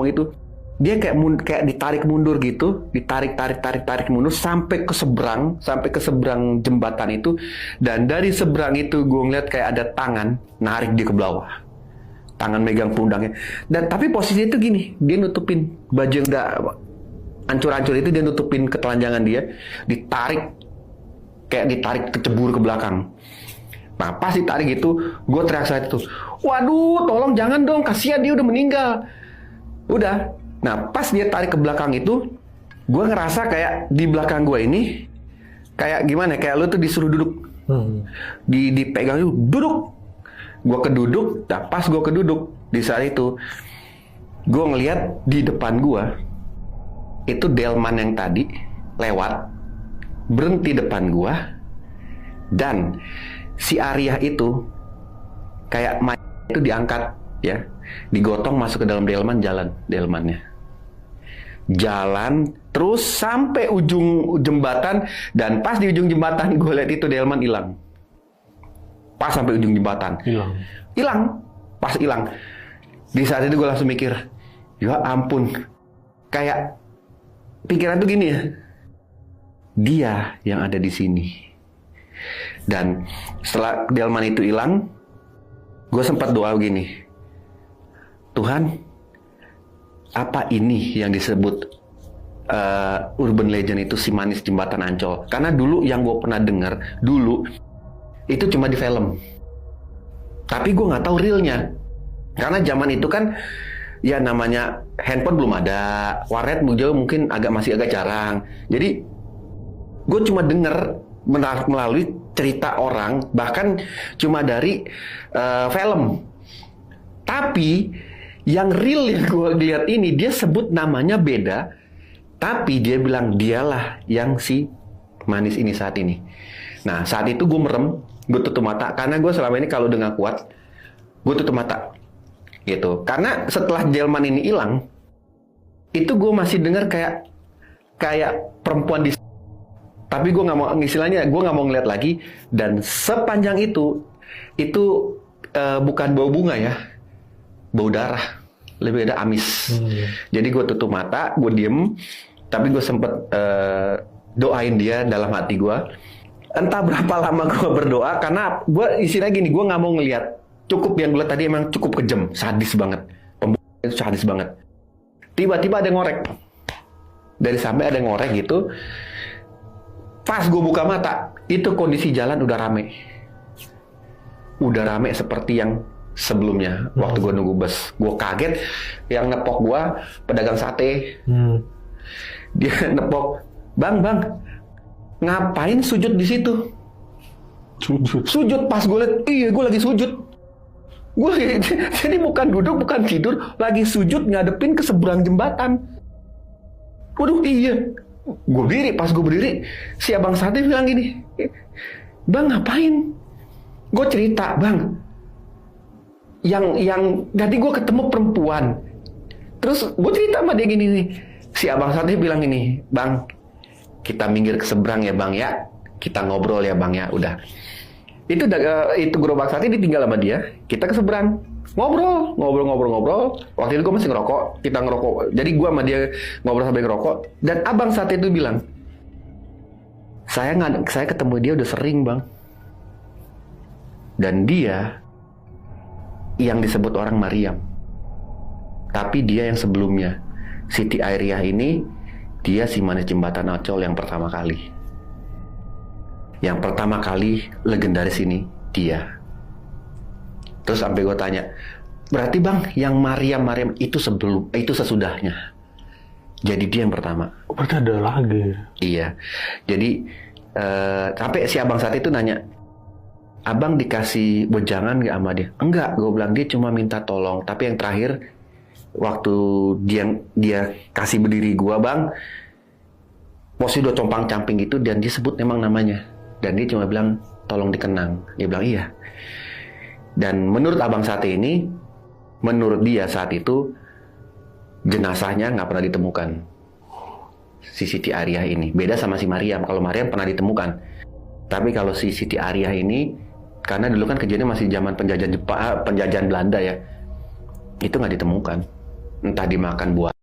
ngomong itu, dia kayak ditarik mundur gitu, ditarik mundur sampai ke seberang jembatan itu, dan dari seberang itu gue ngeliat kayak ada tangan narik dia ke bawah, tangan megang pundaknya, dan tapi posisinya itu gini, dia nutupin baju yang udah hancur-hancur itu, dia nutupin ketelanjangan dia, ditarik kecebur ke belakang. Nah pas ditarik itu, gue teriak saat itu, waduh tolong jangan dong, kasihan dia udah meninggal. Udah. Nah pas dia tarik ke belakang itu, gue ngerasa kayak di belakang gue ini kayak gimana, kayak lu tuh disuruh duduk, dipegang itu duduk. Gue keduduk. Nah pas gue keduduk di saat itu, gue ngeliat di depan gue itu delman yang tadi lewat, berhenti depan gue, dan si Arya itu kayak itu diangkat ya, digotong masuk ke dalam delmannya jalan terus sampai ujung jembatan, dan pas di ujung jembatan gue lihat itu delman hilang. Pas sampai ujung jembatan hilang, pas hilang. Di saat itu gue langsung mikir, ya ampun, kayak pikiran tuh gini ya, dia yang ada di sini. Dan setelah delman itu hilang, gue sempat doa gini, Tuhan, apa ini yang disebut urban legend itu si manis jembatan Ancol? Karena dulu yang gue pernah dengar dulu itu cuma di film, tapi gue nggak tahu realnya. Karena zaman itu kan ya namanya handphone belum ada, warnet mungkin masih agak jarang. Jadi gue cuma dengar melalui cerita orang, bahkan cuma dari film. Tapi yang real yang gue lihat ini, dia sebut namanya beda, tapi dia bilang dialah yang si manis ini saat ini. Nah saat itu gue merem, gue tutup mata, karena gue selama ini kalau udah gak kuat, gue tutup mata gitu. Karena setelah delman ini hilang, itu gue masih dengar kayak perempuan di, tapi gue nggak mau, istilahnya gue nggak mau ngeliat lagi. Dan sepanjang itu bukan bau bunga ya, bau darah, lebih ada amis. Jadi gue tutup mata, gue diem, tapi gue sempet doain dia dalam hati gue. Entah berapa lama gue berdoa, karena gue istilahnya gini, gue nggak mau ngeliat. Cukup yang gue lihat tadi emang cukup kejam, sadis banget, pembunuh itu sadis banget. Tiba-tiba ada yang ngorek, dari sampai ada yang ngorek gitu. Pas gue buka mata, itu kondisi jalan udah rame seperti yang sebelumnya. Waktu gue nunggu bus, gue kaget. Yang nepok gue pedagang sate. Dia nepok, bang, ngapain sujud di situ? Sujud. Pas gue liat, iya gue lagi sujud. Jadi bukan duduk, bukan tidur, lagi sujud ngadepin ke seberang jembatan. Waduh, iya. Gue berdiri, pas gue berdiri, si abang sate bilang gini, bang ngapain? Gue cerita, bang, yang tadi gue ketemu perempuan. Terus gue cerita sama dia gini nih, si abang sate bilang gini, bang, kita minggir ke seberang ya bang ya, kita ngobrol ya bang ya, udah. Itu gerobak sate ditinggal sama dia, kita ke seberang. Ngobrol. Waktu itu gue masih ngerokok, kita ngerokok. Jadi gue sama dia ngobrol sambil ngerokok. Dan abang saat itu bilang, saya ketemu dia udah sering bang. Dan dia yang disebut orang Mariam. Tapi dia yang sebelumnya, Siti Airyah ini, dia si manis jembatan Ancol yang pertama kali. Yang pertama kali legendaris ini, dia. Terus sampai gue tanya, berarti bang, yang Mariam itu sesudahnya. Jadi dia yang pertama. Berarti ada lagi. Iya. Jadi sampai si abang saat itu nanya, abang dikasih wejangan gak sama dia? Enggak, gue bilang dia cuma minta tolong. Tapi yang terakhir, waktu dia kasih berdiri gue bang, posisi udah compang-camping gitu, dan dia sebut memang namanya. Dan dia cuma bilang, tolong dikenang. Dia bilang iya. Dan menurut abang sate ini, menurut dia saat itu jenazahnya nggak pernah ditemukan, si Siti Airyah ini. Beda sama si Mariam. Kalau Mariam pernah ditemukan, tapi kalau si Siti Airyah ini, karena dulu kan kejadian masih zaman penjajahan Belanda ya, itu nggak ditemukan. entah dimakan buaya